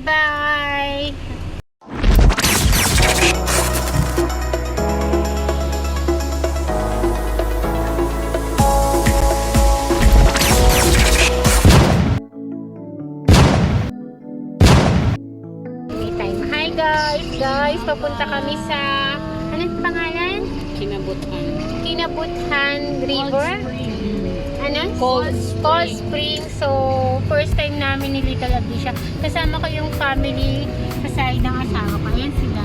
Bye-bye! Hi guys, papunta kami sa anong pangalan? Kinabuthan River. Ano? Cold Spring. So, first time namin ni Little Abisha. Kasama ko yung family sa side ng asawa ko. Ayan sila.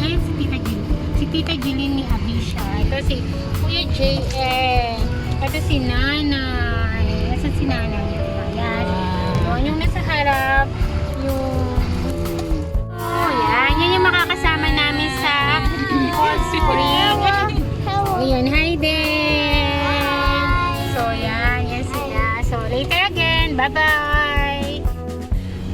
Ayan si Tita Gilin. Si Tita Gilin ni Abisha. Ito si Kuya JM. Ito si Nanay. Nasaan si Nanay? Ayan. So, yung nasa harap, yan yung makakasama namin sa Cold Spring. Ayan, hi din. So, yan sila. So, later again. Bye-bye.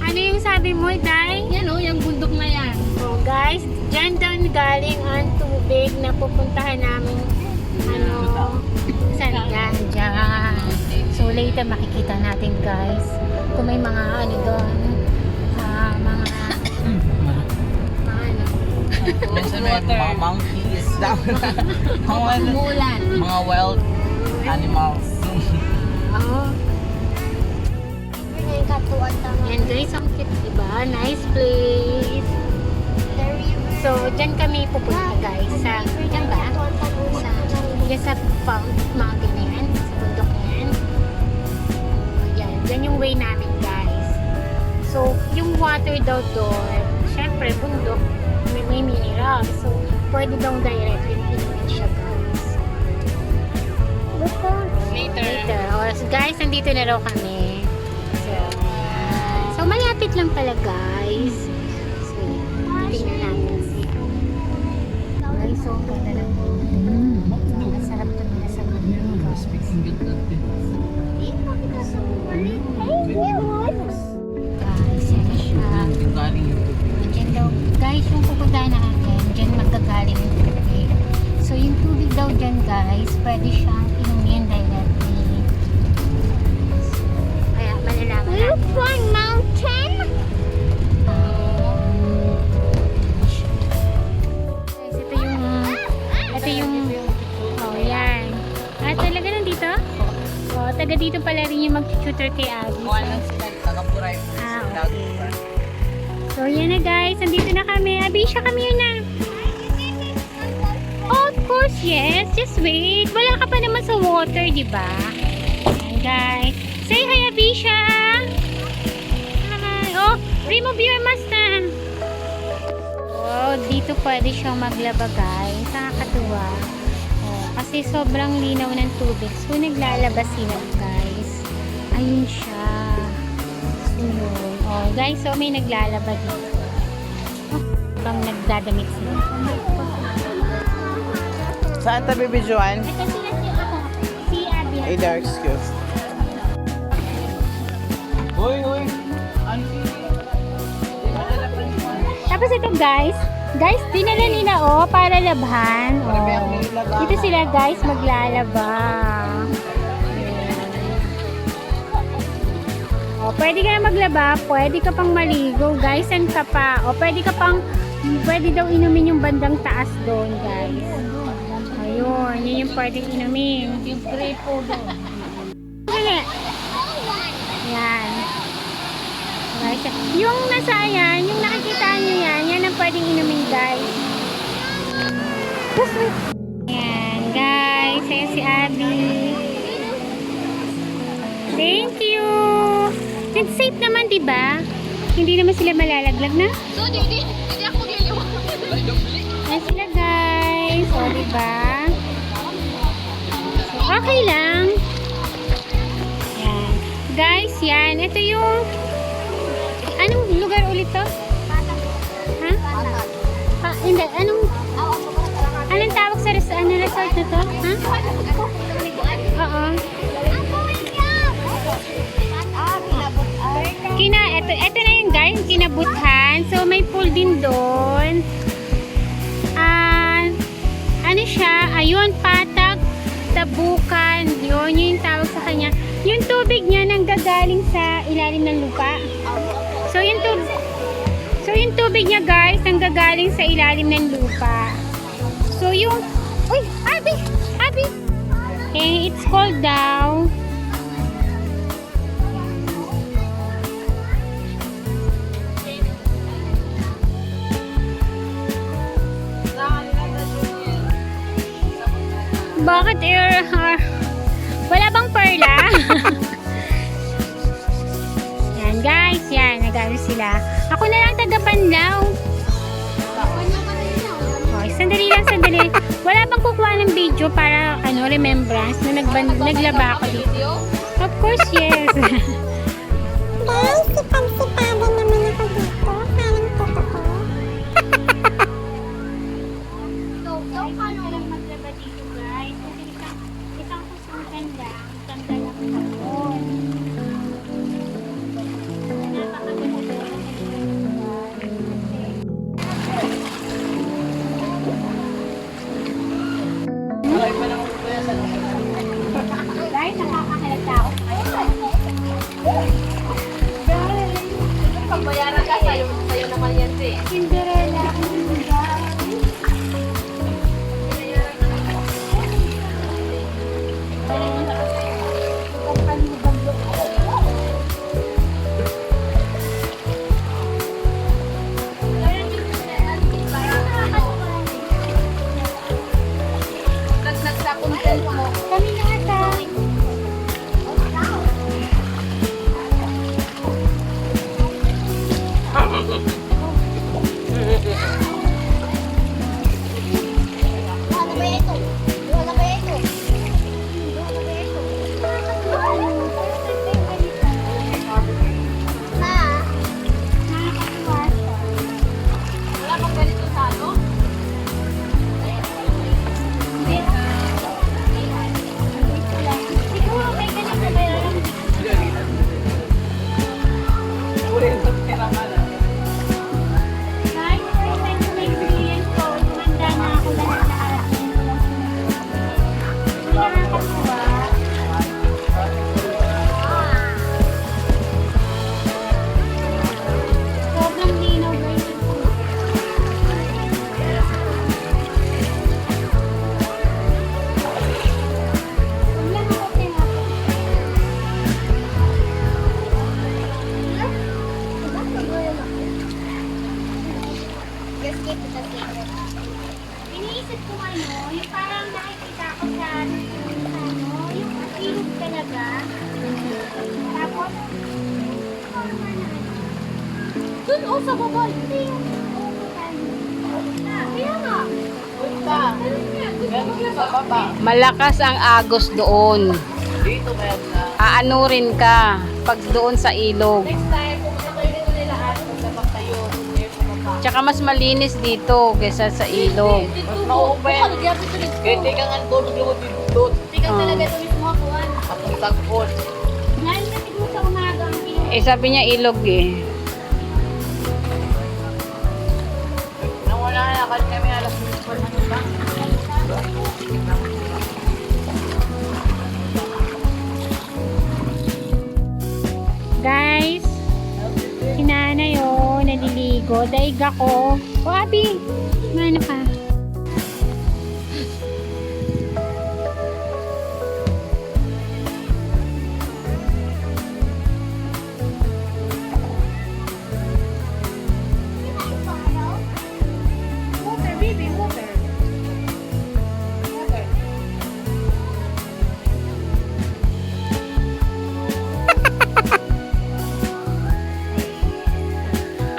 Ano yung sabi mo, Day? Yan o, yung bundok na yan. So, guys, dyan doon galing ang tubig na pupuntahan namin. Saan yan? Dyan. So, later makikita natin, guys. Kung may mga doon. Mga monkeys daw. Mga wild animals. And guys, ang cute, diba? Nice place. So, dyan kami pupunta, guys. Dyan ba? Sa mountain na yan. Sa bundok na yan. Dyan yung way namin, guys. So, yung water daw doon, syempre, bundok. May mineral. So, pwede daw directly inumin siya, guys. Later. So, guys, nandito na raw kami. So malapit lang pala, guys. So, tingnan natin siya. Guys, so, ganda lang. Masarap ito nila sa mga. Guys, yan siya. Diyan daw, guys, yung pupuntahan natin, diyan magagaling yung tubig. So, yung tubig daw dyan, guys, pwede siyang inumin directly. Kaya, malalaman natin. From mountain? Guys, ito yung, yan. Talaga nandito? Taga dito pala rin yung mag-tutor kay Abby. Tagapuray. Okay. So, yan na, guys. Nandito na kami. Abisha, kami yun na. Oh, of course, yes. Just wait. Wala ka pa naman sa water, di ba? Ayan, guys. Say hi, Abisha. Hi. Oh, remove your mask na. Oh, dito pwede siyang maglaba, guys. Nakakatuwa. Oh, kasi sobrang linaw ng tubig. So, naglalaba sila, guys. Ayun siya. So, yun. Oh, guys, so may naglalaba dito. Bang nagdadamit sila. Saan tabi videoan? Ito sila si Abby. Hey there, excuse. Uy. Tapos ito, guys, dinala nila, para labhan. Dito sila, guys, maglalaba. Pwede ka na maglaba, pwede ka pang maligo, guys, and ka pa. Pwede daw inumin yung bandang taas doon, guys. Ayun, yun yung pwedeng inumin. Yung prepo doon. Yan. Guys, yung nasa yan, yung nakikita nyo yan ang pwedeng inumin, guys. Yan, guys. Ayan si Abby. Thank you. It's safe naman, diba? Hindi naman sila malalaglag na. So, hindi ako magliliwa. Ayan sila, guys. O, diba? So, okay lang. Yan. Guys, yan. Ito yung... Anong lugar ulit to? Ha? Hindi. Anong tawag sa resort na to? Ha? Oo. Ito na yung, guys, kinabuthan. So, may pool din doon. Ano siya? Ayun, patag, tabukan. Yun yung tawag sa kanya. Yung tubig niya nanggagaling sa ilalim ng lupa. So, yung tubig... So, yung tubig niya guys, nanggagaling sa ilalim ng lupa. So, yung... Uy! Abi! Abi! Okay, it's cold daw. Bakit air... wala bang perla? Yan guys, yan. Nagano sila. Ako na lang taga-Panlaw. Okay, sandali lang, sandali. Wala bang kukuha ng video para ano, remembrance na naglaba ako dito? Of course, yes. Guys, sipag-sipagan naman ako dito. Parang totoo. So, paano lang maglaba dito guys? Kasi isang kusutan lang. Tanda lang kapon. Napakaganda. Guys, nakakahalata ako. Pagbayaran ka, sa'yo naman yan, sis. Cinderella. Naglag sa content mo. Kami na ata. Ano ba ito? Ano ba ito? Ma, Nakakatuwa siya. wala bang ganito sa ano? Siguro may ganito meron. Kahit first time ko may experience ko, tumanda na ako lahat na arasin ko lang sila. Nakakatuwa. Sobrang linaw guys. Huwag lang ako tinapos. Iniisip ko ano, yung parang nakikita ko sa ano, yung ilog talaga. Tapos, dun o sa baba, hindi yung kaya nga. Malakas ang agos doon. Dito meron na. Aanurin ka pag doon sa ilog. Next time, pumunta kayo dito nila at maglabak tayo. Tsaka mas malinis dito kaysa sa ilog. Mas maupay. Kaya tika nga tulog yung dito. Tingnan talaga ito mismo ako. Akong tagpon. Lalo na siguro sa umaga ang ilog. Eh sabi niya ilog eh. Nawala na kasi kami alas 10 pa ano ba? Guys, si nanay naliligo. Daig ako. O Abi, ano ka? Water, baby, water. Water.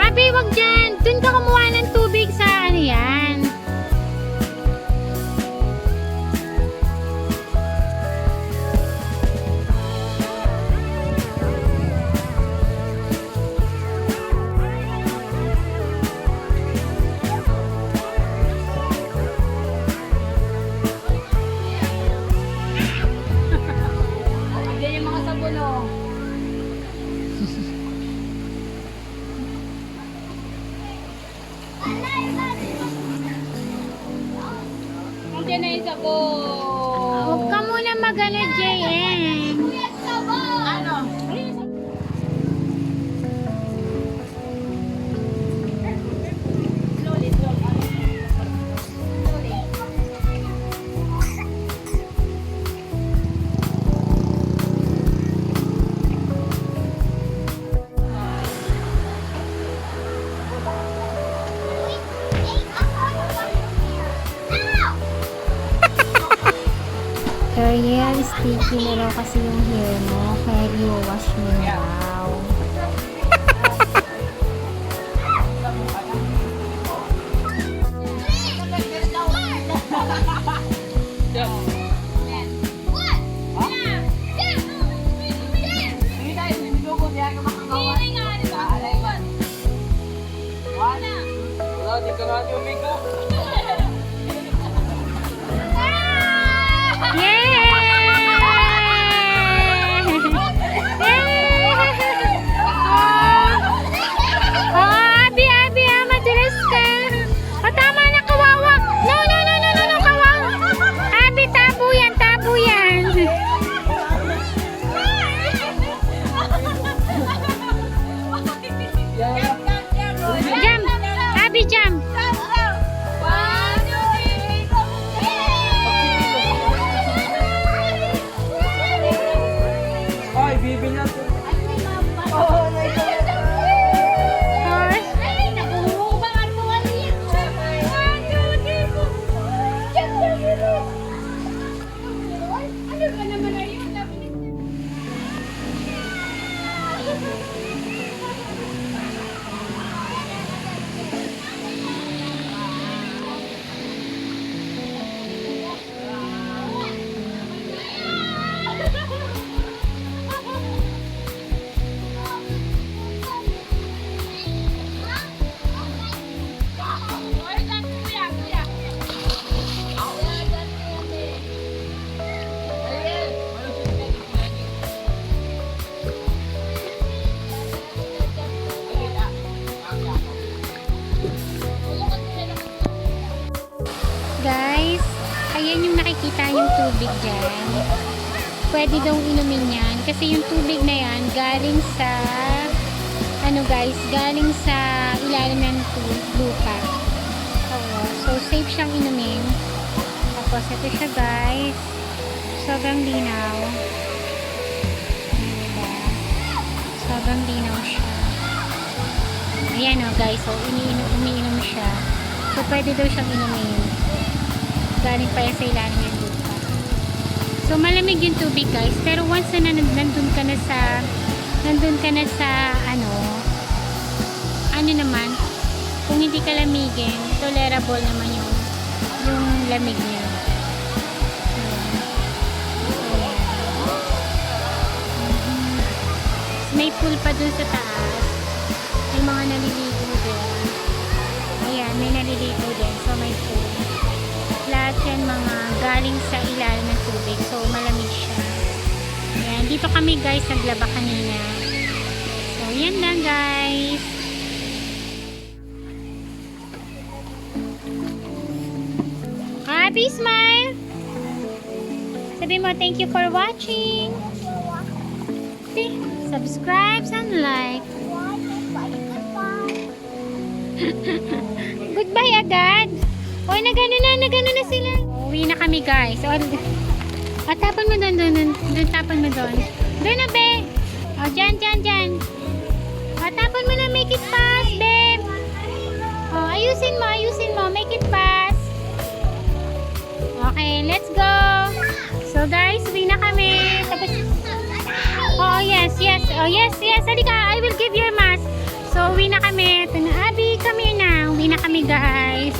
Abi, wag dyan. Doon ka kumuha ng tubig sa ano yan. Andiyan yung mga sabon, oh. Andiyan na yung sabon. Huwag ka muna mag-ano, JM. Ano? Ariel, sticky na raw kasi yung hair mo. Kaya i-wash mo na raw. Wala, di ka nga niyo, Miko. Ay, bibi niya. Guys, ayan yung nakikita yung tubig dyan. Pwede daw inumin yan. Kasi yung tubig na yan, galing sa, ano guys, galing sa ilalim ng lupa. So, safe siyang inumin. Tapos, ito siya guys. Sobrang linaw. Diba? Sobrang linaw siya. Ayan o guys, so umiinom siya. So, pwede daw siyang inumin. Galing pa yan sa ilalim ng lupa. So, malamig yung tubig guys. Pero once na nandun ka na sa ano naman, kung hindi ka lamigin, tolerable naman yung lamig niya. May pool pa dun sa taas. May mga naliligo din. Ayan, may naliligo din. So, may pool. Lahat yan mga galing sa ilalim ng tubig. So, malamig siya. Ayan, dito kami guys naglaba kanina. So, yan lang guys. Happy smile! Sabi mo, thank you for watching. Subscribe and like. Goodbye agad. Oy, nagano na sila. Uwi na kami guys. O, tapan mo doon. Tapan mo doon. Doon na, be. O, dyan. O, tapan mo na, make it fast, babe. O, ayusin mo. Make it fast. Okay, let's go. So, guys, uwi na kami. Tapos, oh, yes. Oh, yes. Halika, I will give you a mask. So, uwi na kami. Ito na, Abby, come here na. Uwi na kami, guys.